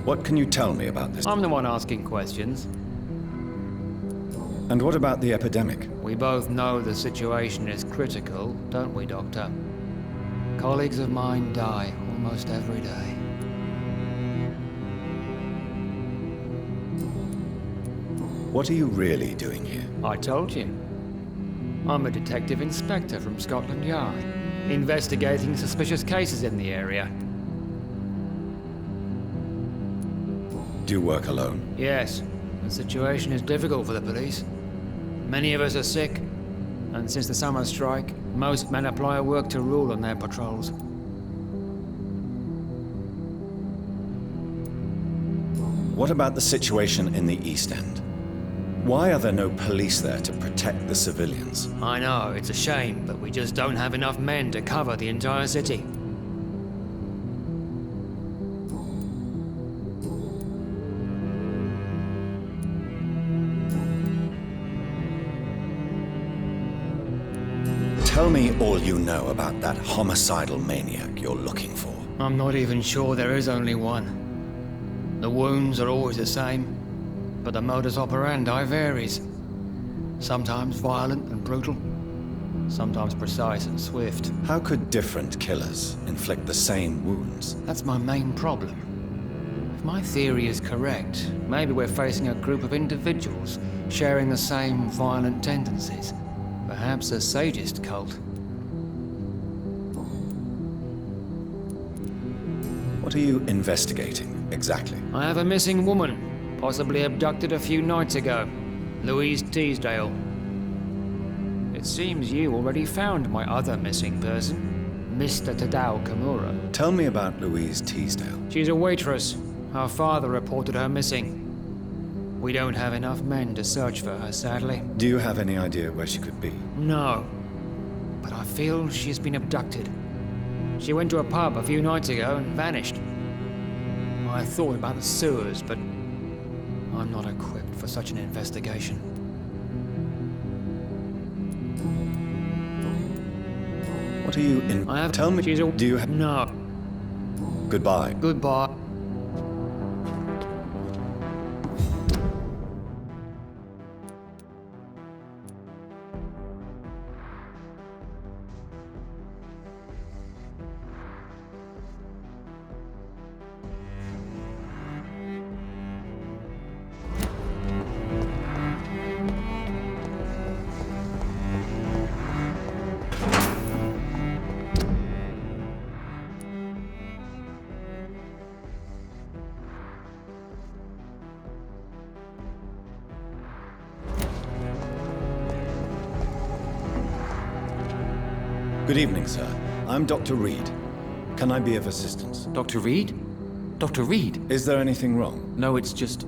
What can you tell me about this? I'm the one asking questions. And what about the epidemic? We both know the situation is critical, don't we, Doctor? Colleagues of mine die almost every day. What are you really doing here? I told you. I'm a detective inspector from Scotland Yard, investigating suspicious cases in the area. Do you work alone? Yes, the situation is difficult for the police. Many of us are sick, and since the summer strike, most men apply a work to rule on their patrols. What about the situation in the East End? Why are there no police there to protect the civilians? I know, it's a shame, but we just don't have enough men to cover the entire city. Tell me all you know about that homicidal maniac you're looking for. I'm not even sure there is only one. The wounds are always the same, but the modus operandi varies. Sometimes violent and brutal, sometimes precise and swift. How could different killers inflict the same wounds? That's my main problem. If my theory is correct, maybe we're facing a group of individuals sharing the same violent tendencies. Perhaps a sadist cult. What are you investigating, exactly? I have a missing woman, possibly abducted a few nights ago. Louise Teasdale. It seems you already found my other missing person, Mr. Tadao Kimura. Tell me about Louise Teasdale. She's a waitress. Her father reported her missing. We don't have enough men to search for her, sadly. Do you have any idea where she could be? No, but I feel she's been abducted. She went to a pub a few nights ago and vanished. I thought about the sewers, but I'm not equipped for such an investigation. What are you in? I have. Tell me. She's a. Do you have? No. Goodbye. Goodbye. Good evening, sir. I'm Dr. Reed. Can I be of assistance? Dr. Reed? Dr. Reed? Is there anything wrong? No, it's just...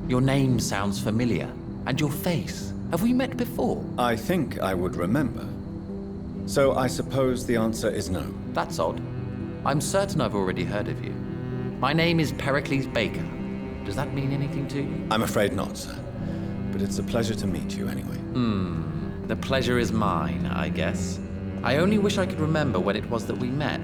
Your name sounds familiar. And your face. Have we met before? I think I would remember. So I suppose the answer is no. That's odd. I'm certain I've already heard of you. My name is Pericles Baker. Does that mean anything to you? I'm afraid not, sir. But it's a pleasure to meet you anyway. The pleasure is mine, I guess. I only wish I could remember when it was that we met.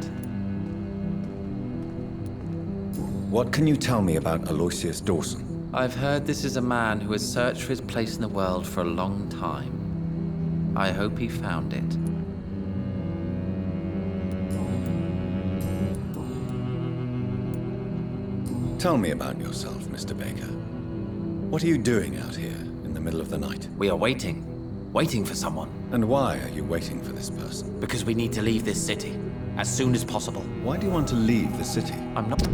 What can you tell me about Aloysius Dawson? I've heard this is a man who has searched for his place in the world for a long time. I hope he found it. Tell me about yourself, Mr. Baker. What are you doing out here in the middle of the night? We are waiting. Waiting for someone. And why are you waiting for this person? Because we need to leave this city. As soon as possible. Why do you want to leave the city? I'm not...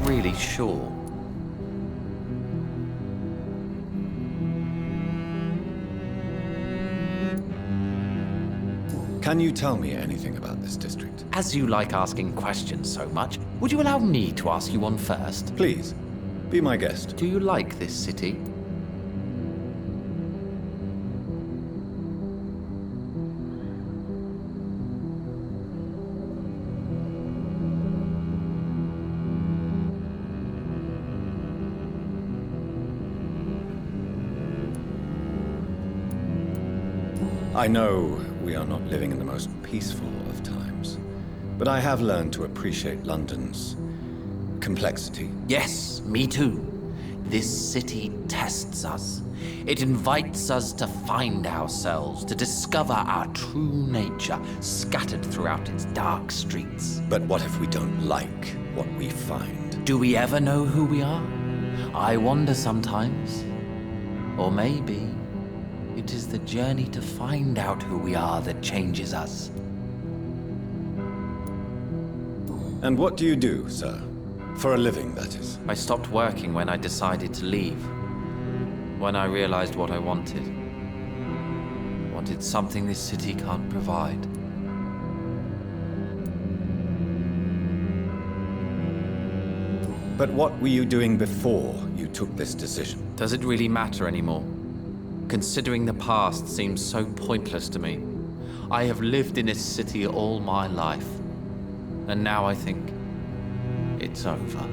really sure. Can you tell me anything about this district? As you like asking questions so much, would you allow me to ask you one first? Please, be my guest. Do you like this city? I know we are not living in the most peaceful of times, But I have learned to appreciate London's complexity. Yes, me too. This city tests us. It invites us to find ourselves, to discover our true nature scattered throughout its dark streets. But what if we don't like what we find? Do we ever know who we are? I wonder sometimes. Or maybe it is the journey to find out who we are that changes us. And what do you do, sir? For a living, that is. I stopped working when I decided to leave. When I realized what I wanted. Wanted something this city can't provide. But what were you doing before you took this decision? Does it really matter anymore? Considering the past seems so pointless to me. I have lived in this city all my life. And now I think it's over.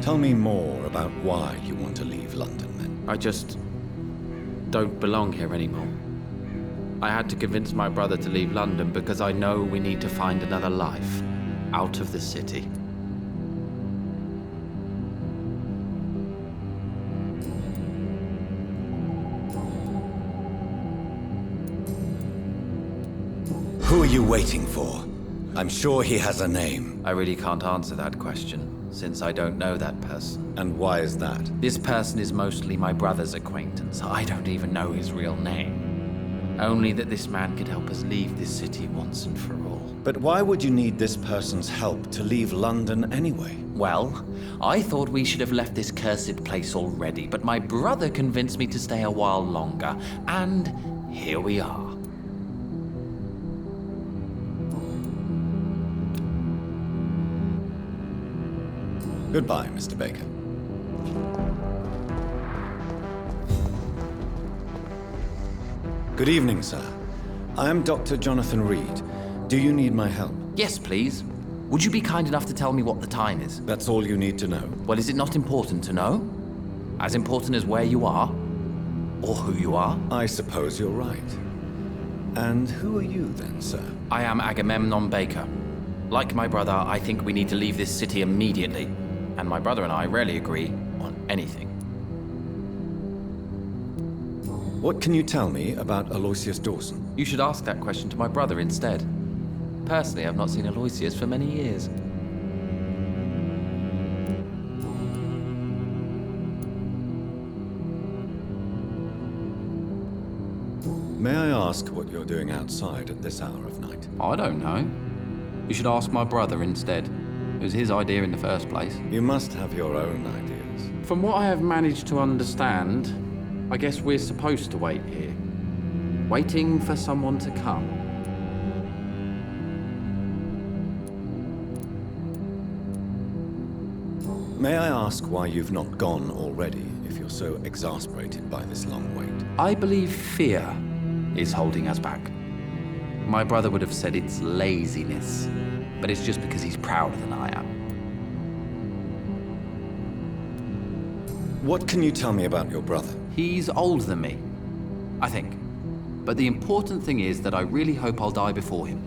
Tell me more about why you want to leave London, then. I just don't belong here anymore. I had to convince my brother to leave London because I know we need to find another life out of the city. Who are you waiting for? I'm sure he has a name. I really can't answer that question, since I don't know that person. And why is that? This person is mostly my brother's acquaintance. I don't even know his real name. Only that this man could help us leave this city once and for all. But why would you need this person's help to leave London anyway? Well, I thought we should have left this cursed place already, but my brother convinced me to stay a while longer, and here we are. Goodbye, Mr. Baker. Good evening, sir. I am Dr. Jonathan Reed. Do you need my help? Yes, please. Would you be kind enough to tell me what the time is? That's all you need to know. Well, is it not important to know? As important as where you are? Or who you are? I suppose you're right. And who are you then, sir? I am Agamemnon Baker. Like my brother, I think we need to leave this city immediately. And my brother and I rarely agree on anything. What can you tell me about Aloysius Dawson? You should ask that question to my brother instead. Personally, I've not seen Aloysius for many years. May I ask what you're doing outside at this hour of night? I don't know. You should ask my brother instead. It was his idea in the first place. You must have your own ideas. From what I have managed to understand, I guess we're supposed to wait here. Waiting for someone to come. May I ask why you've not gone already, if you're so exasperated by this long wait? I believe fear is holding us back. My brother would have said it's laziness, but it's just because he's prouder than I am. What can you tell me about your brother? He's older than me, I think. But the important thing is that I really hope I'll die before him.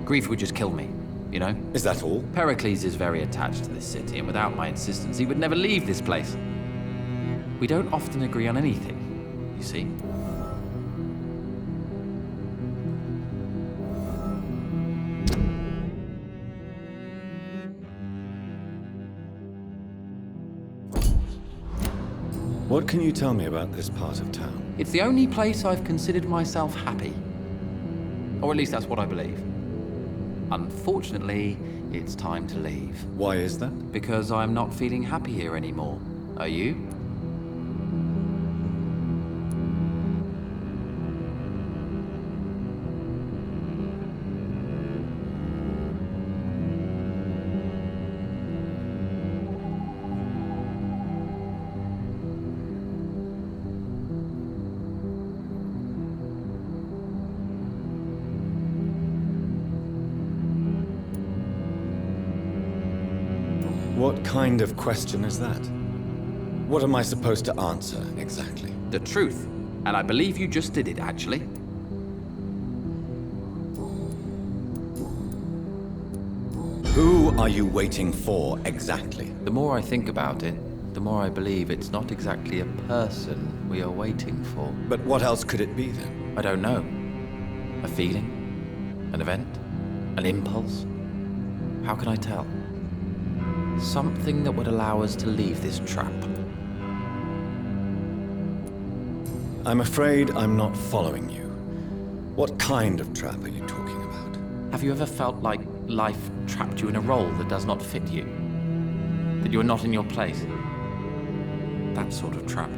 Grief would just kill me, you know? Is that all? Pericles is very attached to this city, and without my insistence, he would never leave this place. We don't often agree on anything, you see. What can you tell me about this part of town? It's the only place I've considered myself happy. Or at least that's what I believe. Unfortunately, it's time to leave. Why is that? Because I'm not feeling happy here anymore. Are you? What kind of question is that? What am I supposed to answer, exactly? The truth. And I believe you just did it, actually. Who are you waiting for exactly? The more I think about it, the more I believe it's not exactly a person we are waiting for. But what else could it be then? I don't know. A feeling? An event? An impulse? How can I tell? Something that would allow us to leave this trap. I'm afraid I'm not following you. What kind of trap are you talking about? Have you ever felt like life trapped you in a role that does not fit you? That you are not in your place? That sort of trap.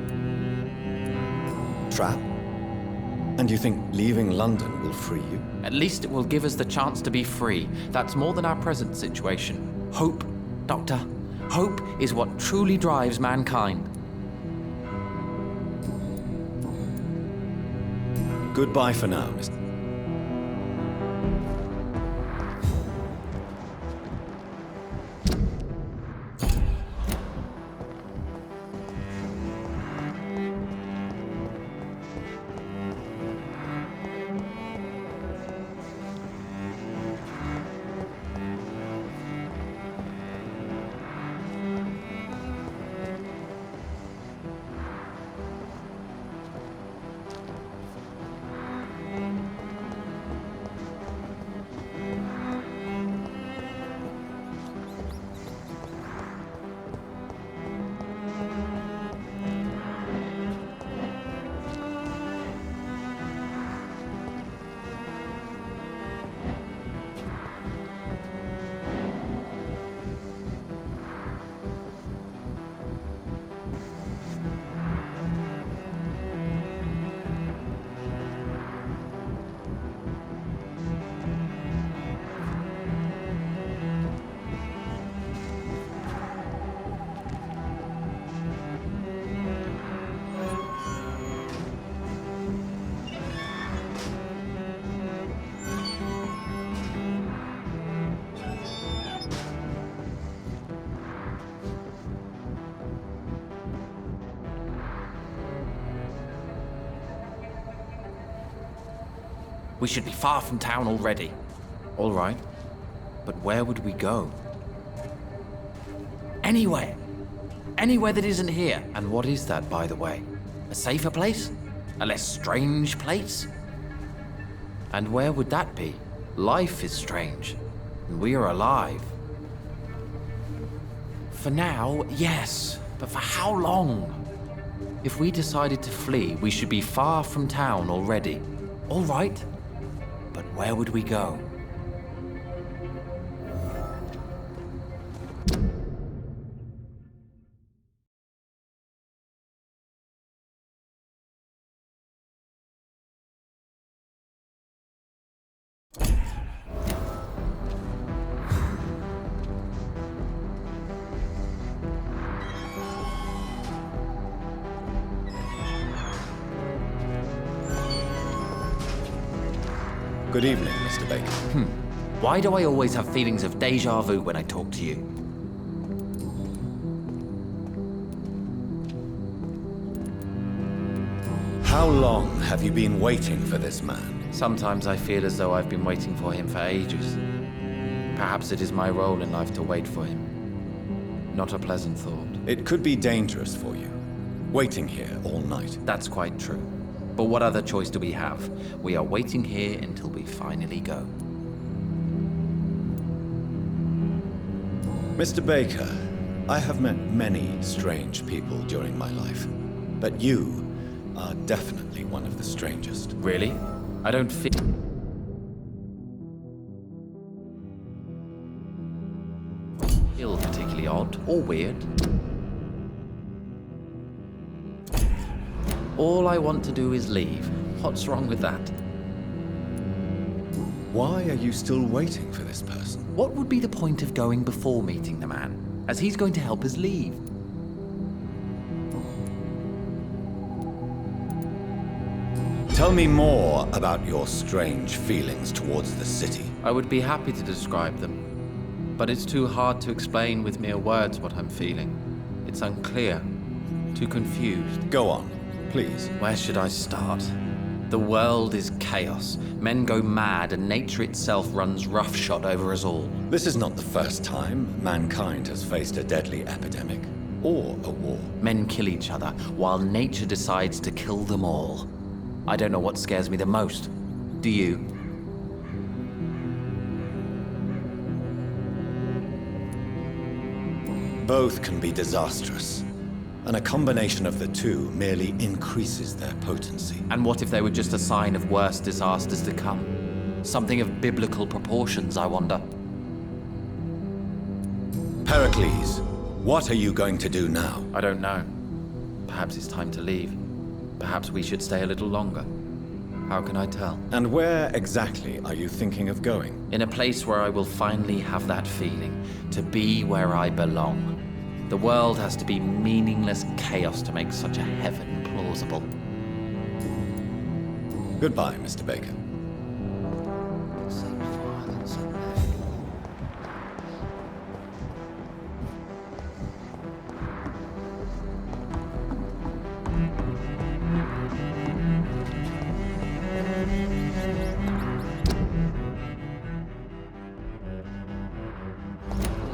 Trap? And you think leaving London will free you? At least it will give us the chance to be free. That's more than our present situation. Hope, Doctor. Hope is what truly drives mankind. Goodbye for now, Mr. We should be far from town already. All right, but where would we go? Anywhere. Anywhere that isn't here. And what is that, by the way? A safer place? A less strange place? And where would that be? Life is strange, and we are alive. For now, yes, but for how long? If we decided to flee, we should be far from town already. All right, but where would we go? Good evening, Mr. Baker. Why do I always have feelings of déjà vu when I talk to you? How long have you been waiting for this man? Sometimes I feel as though I've been waiting for him for ages. Perhaps it is my role in life to wait for him. Not a pleasant thought. It could be dangerous for you, waiting here all night. That's quite true. But what other choice do we have? We are waiting here until we finally go. Mr. Baker, I have met many strange people during my life, but you are definitely one of the strangest. Really? I don't feel particularly odd or weird. All I want to do is leave. What's wrong with that? Why are you still waiting for this person? What would be the point of going before meeting the man, as he's going to help us leave? Tell me more about your strange feelings towards the city. I would be happy to describe them, but it's too hard to explain with mere words what I'm feeling. It's unclear, too confused. Go on, please. Where should I start? The world is chaos. Men go mad, and nature itself runs roughshod over us all. This is not the first time mankind has faced a deadly epidemic or a war. Men kill each other, while nature decides to kill them all. I don't know what scares me the most. Do you? Both can be disastrous, and a combination of the two merely increases their potency. And what if they were just a sign of worse disasters to come? Something of biblical proportions, I wonder. Pericles, what are you going to do now? I don't know. Perhaps it's time to leave. Perhaps we should stay a little longer. How can I tell? And where exactly are you thinking of going? In a place where I will finally have that feeling, to be where I belong. The world has to be meaningless chaos to make such a heaven plausible. Goodbye, Mr. Baker.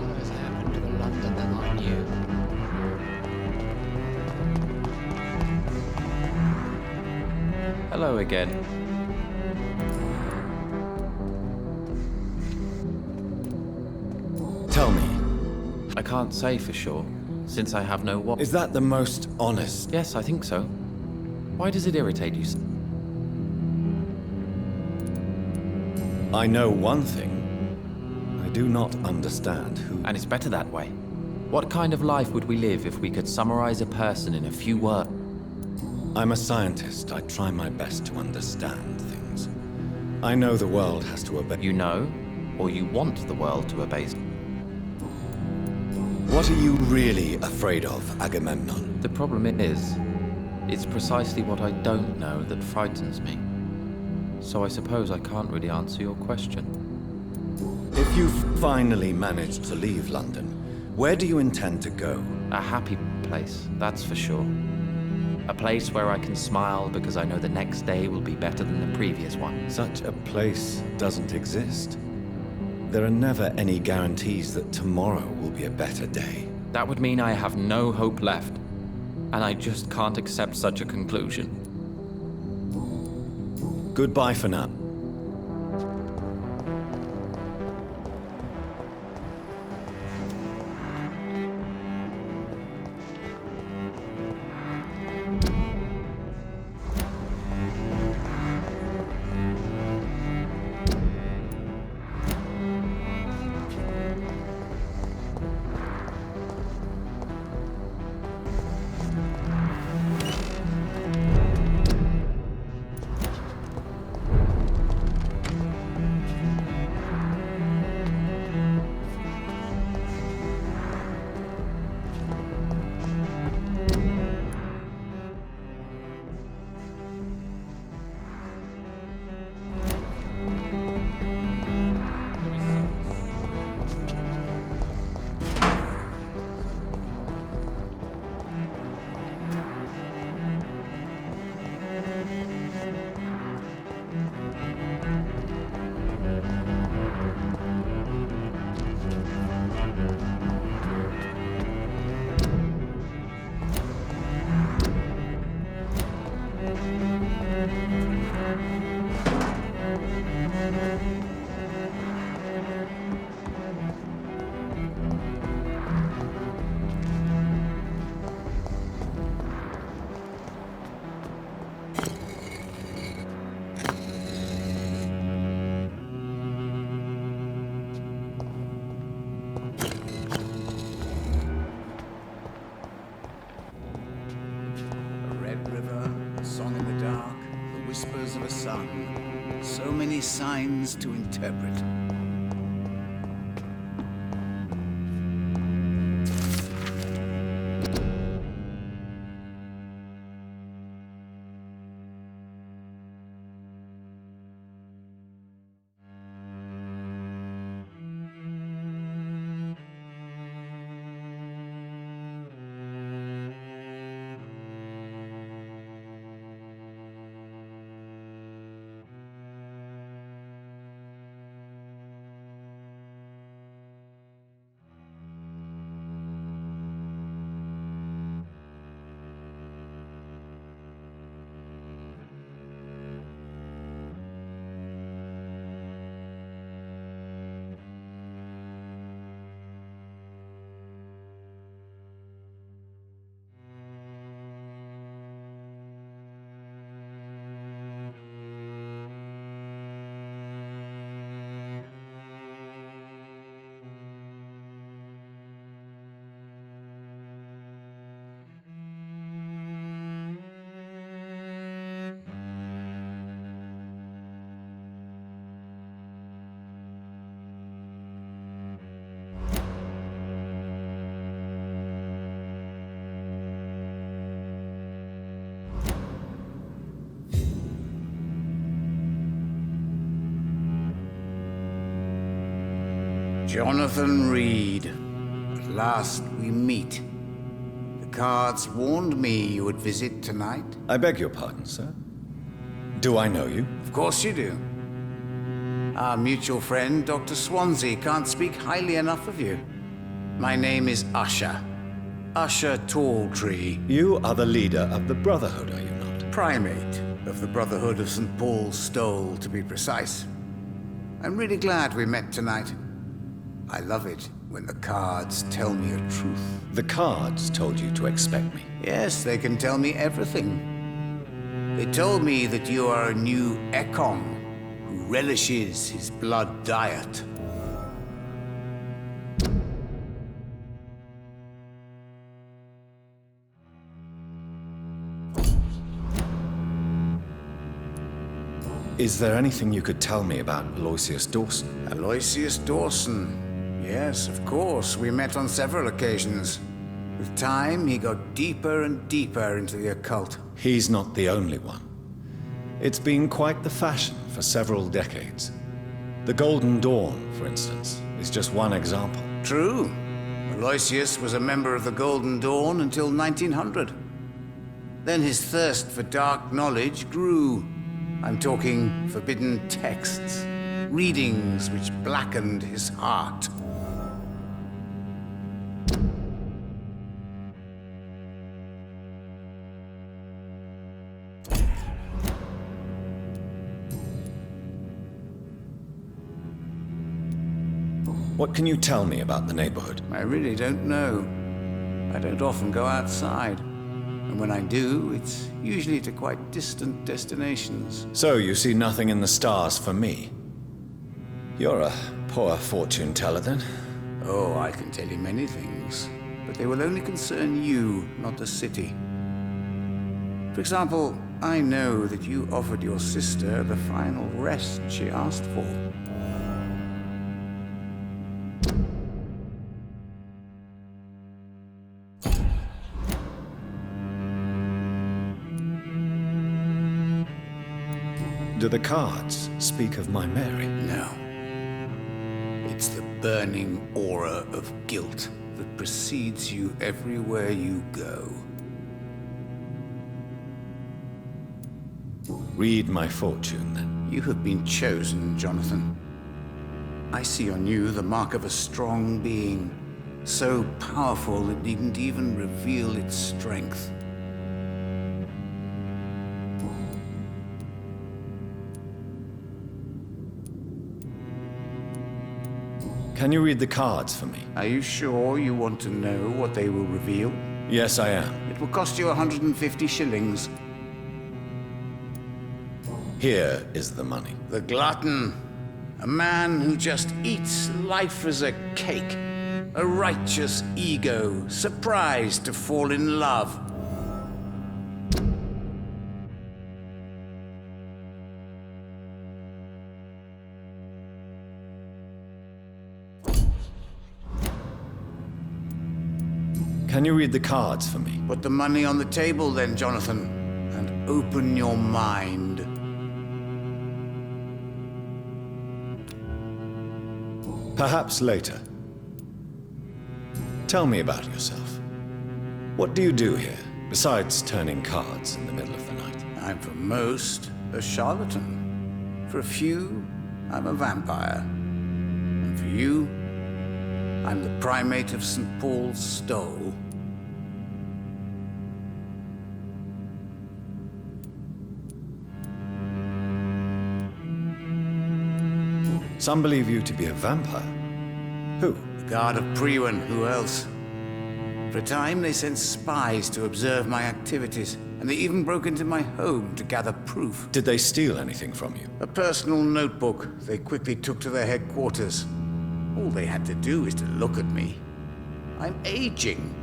What has happened to the London that I knew? Hello again. Tell me, I can't say for sure, since I have no what. is that the most honest? Yes, I think so. Why does it irritate you? I know one thing. I do not understand who... And it's better that way. What kind of life would we live if we could summarize a person in a few words? I'm a scientist. I try my best to understand things. I know the world has to obey... You know, or you want the world to obey. What are you really afraid of, Agamemnon? The problem is, it's precisely what I don't know that frightens me. So I suppose I can't really answer your question. If you finally manage to leave London, where do you intend to go? A happy place, that's for sure. A place where I can smile because I know the next day will be better than the previous one. Such a place doesn't exist. There are never any guarantees that tomorrow will be a better day. That would mean I have no hope left. And I just can't accept such a conclusion. Goodbye for now. whispers of a sun. So many signs to interpret. Jonathan Reed. At last we meet. The cards warned me you would visit tonight. I beg your pardon, sir. Do I know you? Of course you do. Our mutual friend, Dr. Swansea, can't speak highly enough of you. My name is Usher. Usher Talltree. You are the leader of the Brotherhood, are you not? Primate of the Brotherhood of St. Paul's Stole, to be precise. I'm really glad we met tonight. I love it when the cards tell me a truth. The cards told you to expect me. Yes, they can tell me everything. They told me that you are a new Ekon who relishes his blood diet. Is there anything you could tell me about Aloysius Dawson? Aloysius Dawson. Yes, of course. We met on several occasions. With time, he got deeper and deeper into the occult. He's not the only one. It's been quite the fashion for several decades. The Golden Dawn, for instance, is just one example. True. Aloysius was a member of the Golden Dawn until 1900. Then his thirst for dark knowledge grew. I'm talking forbidden texts, readings which blackened his heart. What can you tell me about the neighborhood? I really don't know. I don't often go outside. And when I do, it's usually to quite distant destinations. So you see nothing in the stars for me? You're a poor fortune teller, then? Oh, I can tell you many things, but they will only concern you, not the city. For example, I know that you offered your sister the final rest she asked for. Do the cards speak of my Mary? No. It's the burning aura of guilt that precedes you everywhere you go. Read my fortune, then. You have been chosen, Jonathan. I see on you the mark of a strong being, so powerful it needn't even reveal its strength. Can you read the cards for me? Are you sure you want to know what they will reveal? Yes, I am. It will cost you 150 shillings. Here is the money. The glutton. A man who just eats life as a cake. A righteous ego, surprised to fall in love. Can you read the cards for me? Put the money on the table then, Jonathan, and open your mind. Perhaps later. Tell me about yourself. What do you do here, besides turning cards in the middle of the night? I'm for most a charlatan. For a few, I'm a vampire. And for you, I'm the primate of St. Paul's Stole. Some believe you to be a vampire. Who? The Guard of Priwen, who else? For a time, they sent spies to observe my activities, and they even broke into my home to gather proof. Did they steal anything from you? A personal notebook they quickly took to their headquarters. All they had to do is to look at me. I'm aging.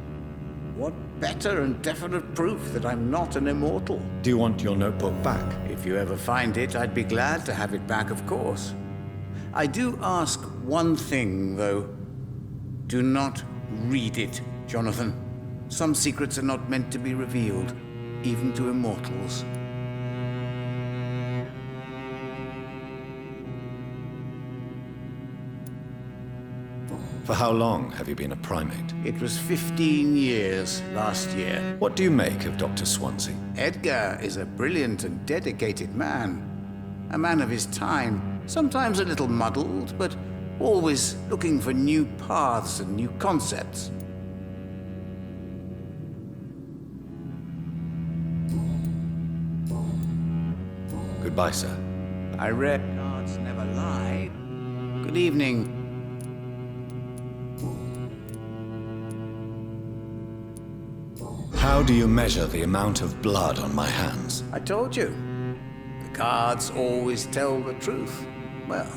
What better and definite proof that I'm not an immortal? Do you want your notebook back? If you ever find it, I'd be glad to have it back, of course. I do ask one thing, though. Do not read it, Jonathan. Some secrets are not meant to be revealed, even to immortals. For how long have you been a primate? It was 15 years last year. What do you make of Dr. Swansea? Edgar is a brilliant and dedicated man. A man of his time, sometimes a little muddled, but always looking for new paths and new concepts. Goodbye, sir. I read Cards Never Lie. Good evening. How do you measure the amount of blood on my hands? I told you. The cards always tell the truth. Well,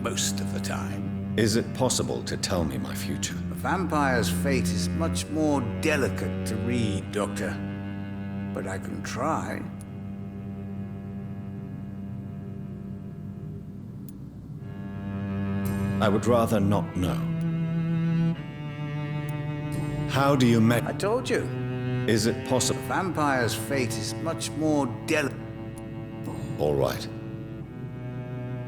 most of the time. Is it possible to tell me my future? A vampire's fate is much more delicate to read, Doctor. But I can try. I would rather not know. How do you I told you. Is it possible? Vampire's fate is much more delicate. All right.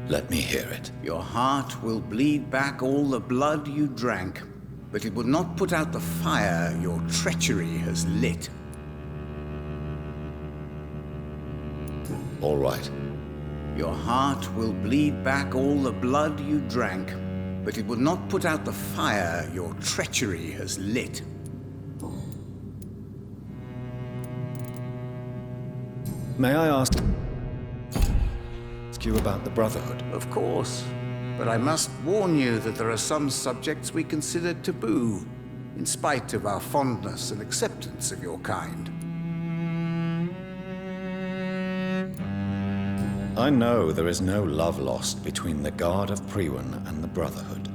Let me hear it. Your heart will bleed back all the blood you drank, but it will not put out the fire your treachery has lit. All right. Your heart will bleed back all the blood you drank, but it will not put out the fire your treachery has lit. May I ask you about the Brotherhood? Of course, but I must warn you that there are some subjects we consider taboo, in spite of our fondness and acceptance of your kind. I know there is no love lost between the Guard of Priwen and the Brotherhood.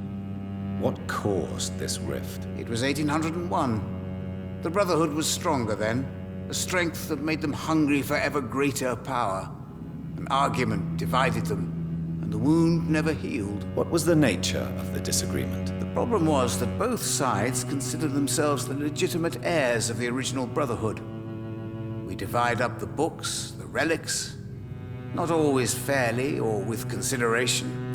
What caused this rift? It was 1801. The Brotherhood was stronger then, a strength that made them hungry for ever greater power. An argument divided them, and the wound never healed. What was the nature of the disagreement? The problem was that both sides considered themselves the legitimate heirs of the original Brotherhood. We divide up the books, the relics, not always fairly or with consideration.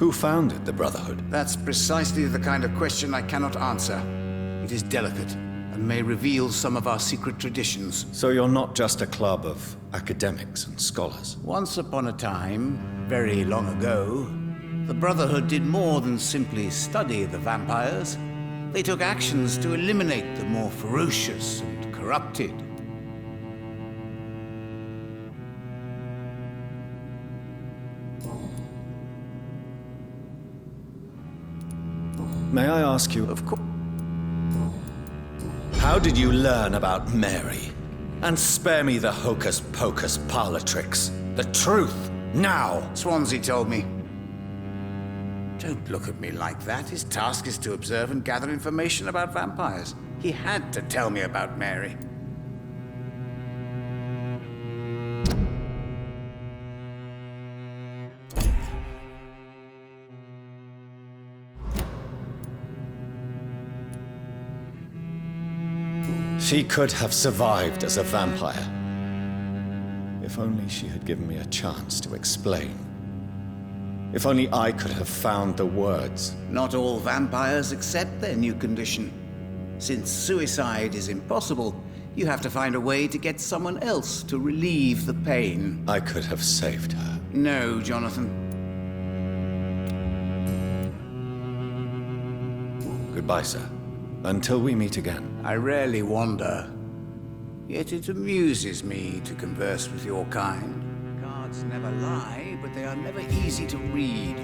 Who founded the Brotherhood? That's precisely the kind of question I cannot answer. It is delicate and may reveal some of our secret traditions. So you're not just a club of academics and scholars? Once upon a time, very long ago, the Brotherhood did more than simply study the vampires. They took actions to eliminate the more ferocious and corrupted. May I ask you, Of course. how did you learn about Mary? And spare me the hocus-pocus parlor tricks. The truth, now! Swansea told me. Don't look at me like that. His task is to observe and gather information about vampires. He had to tell me about Mary. She could have survived as a vampire. If only she had given me a chance to explain. If only I could have found the words. Not all vampires accept their new condition. Since suicide is impossible, you have to find a way to get someone else to relieve the pain. I could have saved her. No, Jonathan. Goodbye, sir. Until we meet again. I rarely wander. Yet it amuses me to converse with your kind. Cards never lie, but they are never easy to read.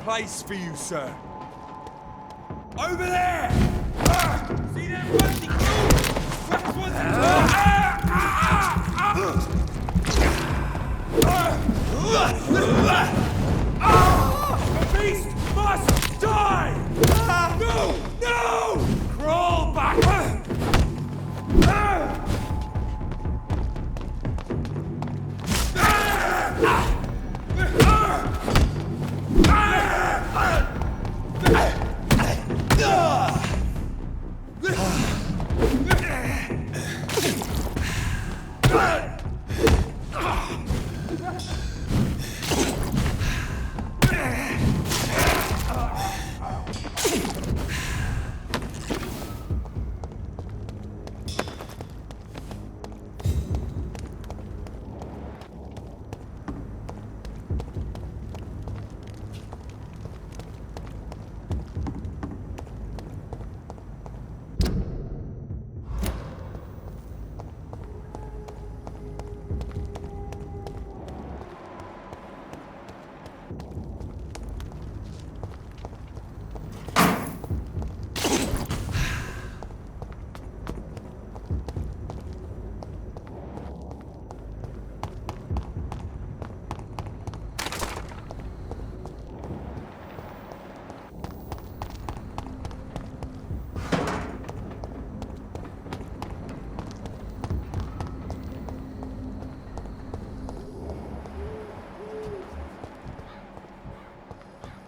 place for you, sir. Over there! See them rusty crews? That's what's The beast must die! No! No! Crawl back!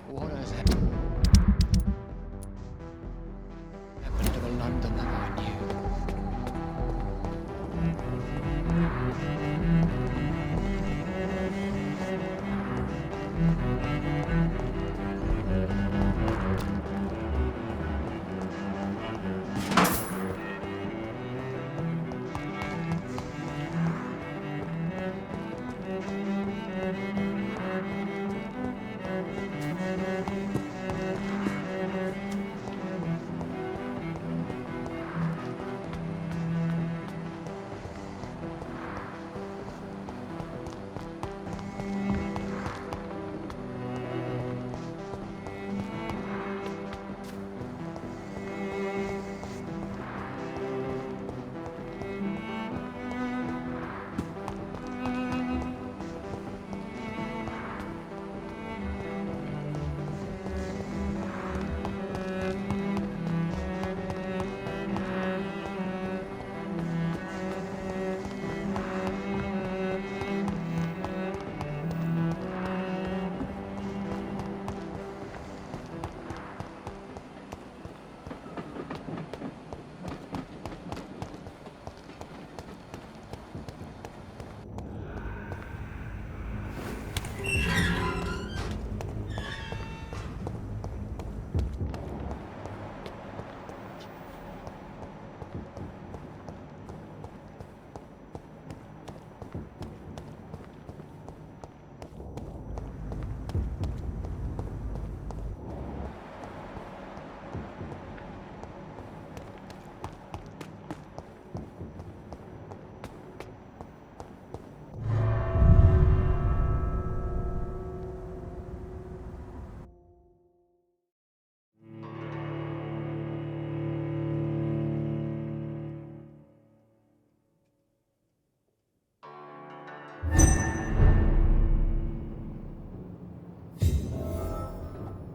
What has happened to the London that I knew?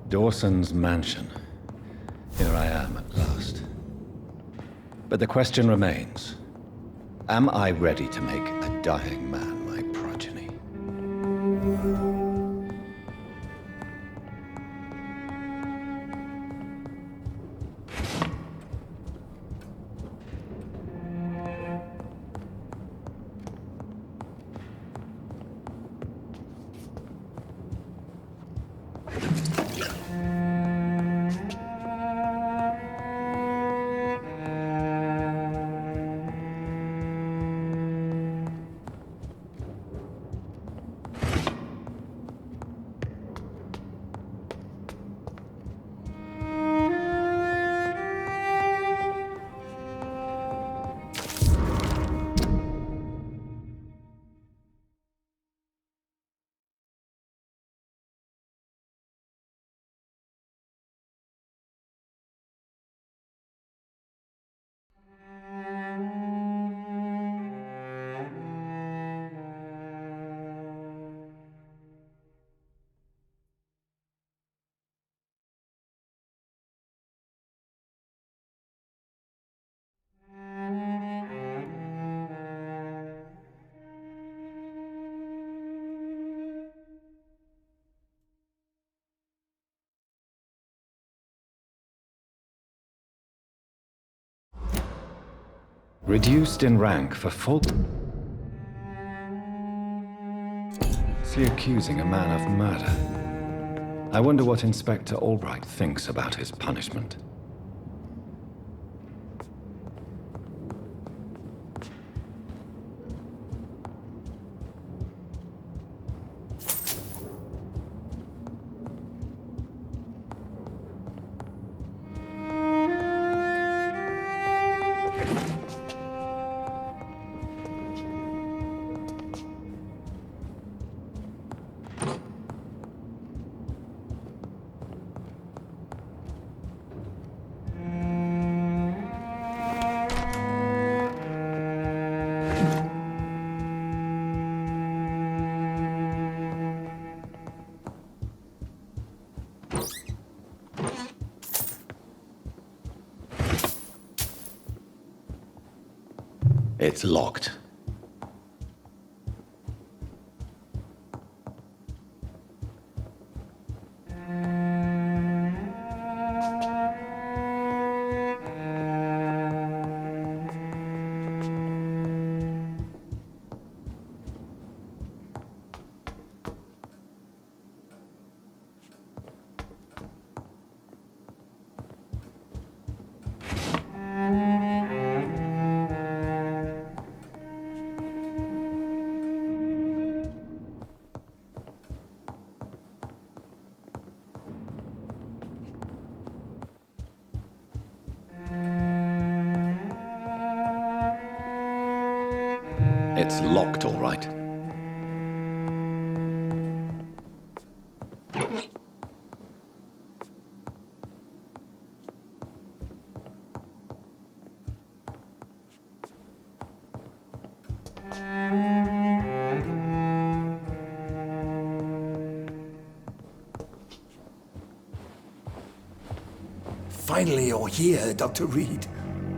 Dawson's mansion. Here I am at last. But the question remains, am I ready to make a dying man my progeny? Reduced in rank for falsely accusing a man of murder. I wonder what Inspector Albright thinks about his punishment. It's locked. It's locked, all right. Finally, you're here, Dr. Reed.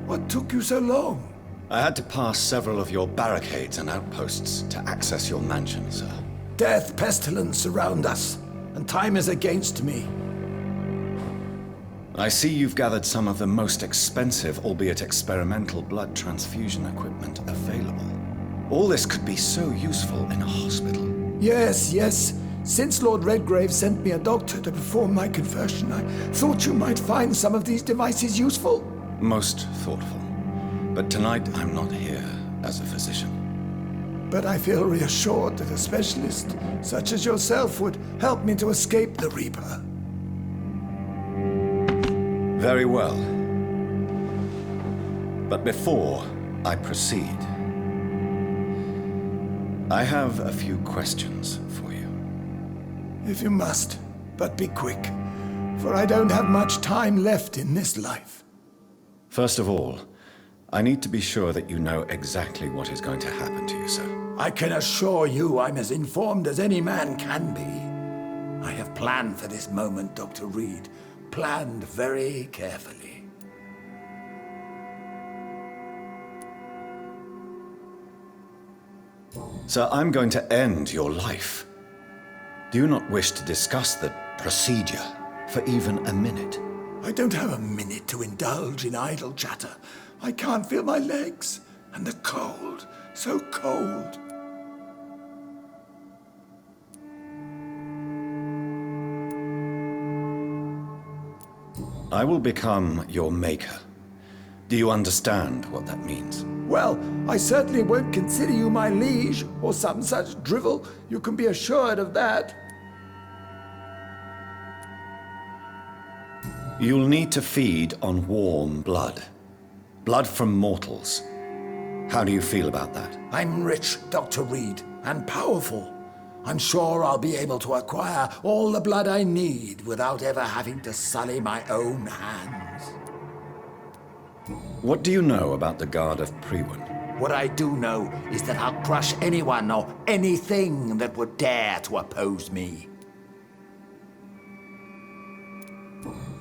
What took you so long? I had to pass several of your barricades and outposts to access your mansion, sir. Death, pestilence surround us, and time is against me. I see you've gathered some of the most expensive, albeit experimental, blood transfusion equipment available. All this could be so useful in a hospital. Yes. Since Lord Redgrave sent me a doctor to perform my conversion, I thought you might find some of these devices useful. Most thoughtful. But tonight I'm not here as a physician. But I feel reassured that a specialist such as yourself would help me to escape the Reaper. Very well. But before I proceed, I have a few questions for you. If you must, but be quick, for I don't have much time left in this life. First of all, I need to be sure that you know exactly what is going to happen to you, sir. I can assure you I'm as informed as any man can be. I have planned for this moment, Dr. Reed. Planned very carefully. Sir, I'm going to end your life. Do you not wish to discuss the procedure for even a minute? I don't have a minute to indulge in idle chatter. I can't feel my legs, and the cold, so cold. I will become your maker. Do you understand what that means? Well, I certainly won't consider you my liege, or some such drivel. You can be assured of that. You'll need to feed on warm blood. Blood from mortals. How do you feel about that? I'm rich, Dr. Reed, and powerful. I'm sure I'll be able to acquire all the blood I need without ever having to sully my own hands. What do you know about the Guard of Priwen? What I do know is that I'll crush anyone or anything that would dare to oppose me.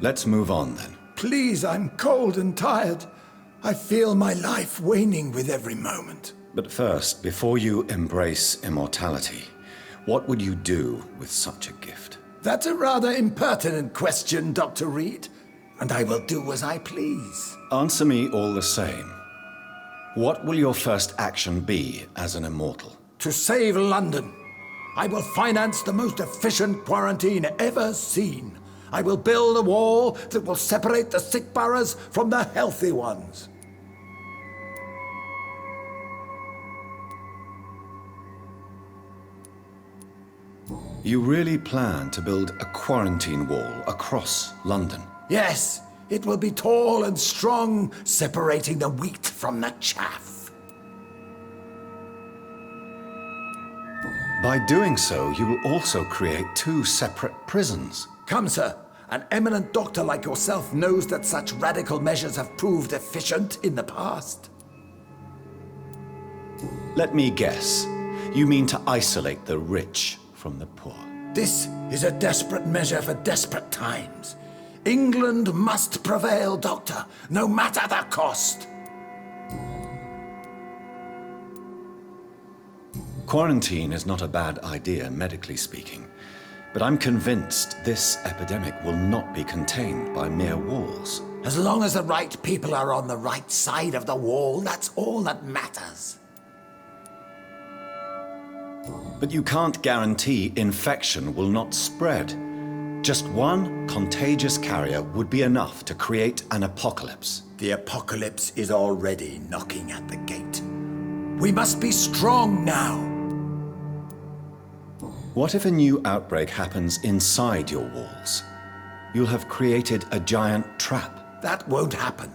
Let's move on then. Please, I'm cold and tired. I feel my life waning with every moment. But first, before you embrace immortality, what would you do with such a gift? That's a rather impertinent question, Dr. Reed, and I will do as I please. Answer me all the same. What will your first action be as an immortal? To save London, I will finance the most efficient quarantine ever seen. I will build a wall that will separate the sick boroughs from the healthy ones. You really plan to build a quarantine wall across London? Yes, it will be tall and strong, separating the wheat from the chaff. By doing so, you will also create two separate prisons. Come, sir. An eminent doctor like yourself knows that such radical measures have proved efficient in the past. Let me guess. You mean to isolate the rich from the poor? This is a desperate measure for desperate times. England must prevail, Doctor, no matter the cost. Quarantine is not a bad idea, medically speaking. But I'm convinced this epidemic will not be contained by mere walls. As long as the right people are on the right side of the wall, that's all that matters. But you can't guarantee infection will not spread. Just one contagious carrier would be enough to create an apocalypse. The apocalypse is already knocking at the gate. We must be strong now. What if a new outbreak happens inside your walls? You'll have created a giant trap. That won't happen.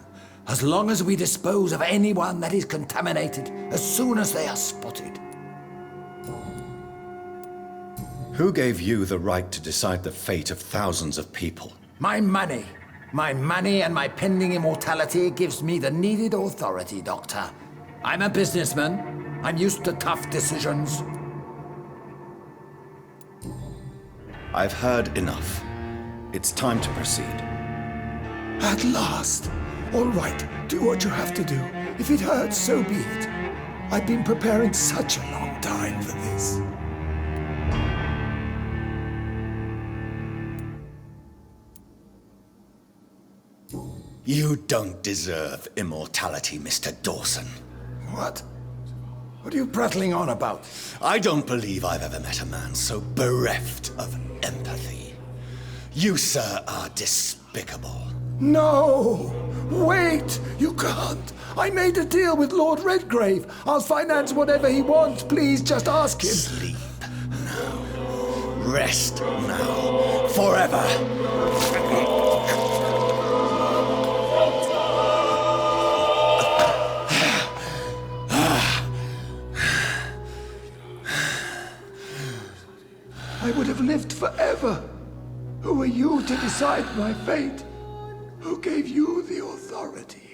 As long as we dispose of anyone that is contaminated as soon as they are spotted. Who gave you the right to decide the fate of thousands of people? My money. My money and my pending immortality gives me the needed authority, Doctor. I'm a businessman. I'm used to tough decisions. I've heard enough. It's time to proceed. At last. All right, do what you have to do. If it hurts, so be it. I've been preparing such a long time for this. You don't deserve immortality, Mr. Dawson. What? What are you prattling on about? I don't believe I've ever met a man so bereft of empathy. You, sir, are despicable. No! Wait! You can't! I made a deal with Lord Redgrave. I'll finance whatever he wants. Please, just ask him. Sleep now. Rest now. Forever. I would have lived forever. Who are you to decide my fate? Who gave you the authority?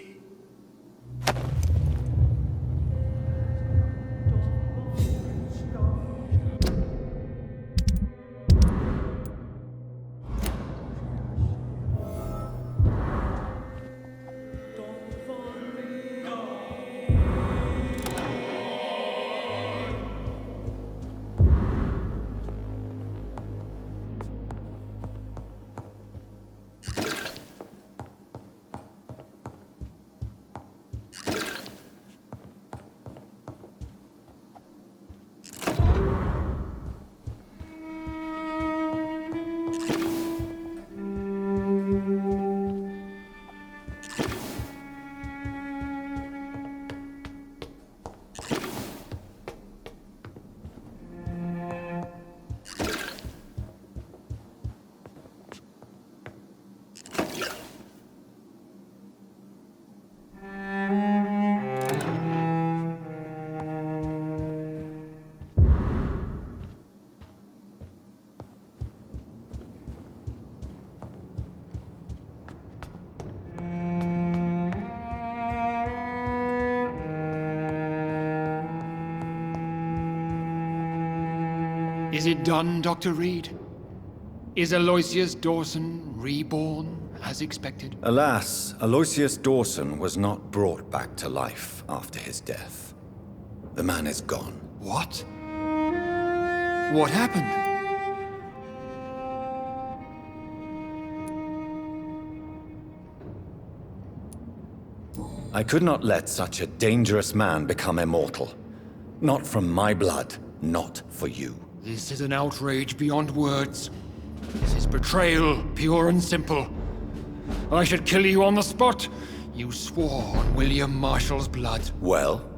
Is it done, Dr. Reed? Is Aloysius Dawson reborn as expected? Alas, Aloysius Dawson was not brought back to life after his death. The man is gone. What? What happened? I could not let such a dangerous man become immortal. Not from my blood, not for you. This is an outrage beyond words. This is betrayal, pure and simple. I should kill you on the spot. You swore on William Marshall's blood. Well,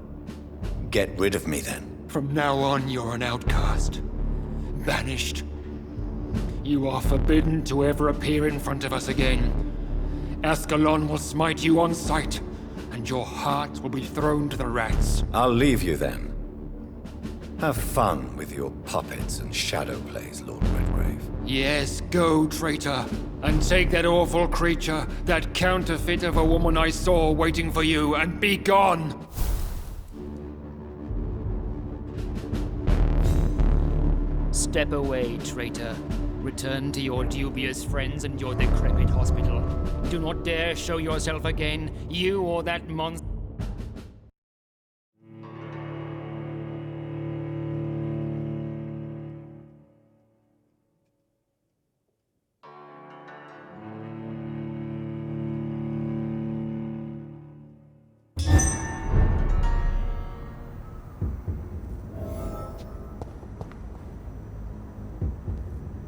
get rid of me then. From now on, you're an outcast. Banished. You are forbidden to ever appear in front of us again. Ascalon will smite you on sight, and your heart will be thrown to the rats. I'll leave you then. Have fun with your puppets and shadow plays, Lord Redgrave. Yes, go, traitor, and take that awful creature, that counterfeit of a woman I saw waiting for you, and be gone! Step away, traitor. Return to your dubious friends and your decrepit hospital. Do not dare show yourself again, you or that monster.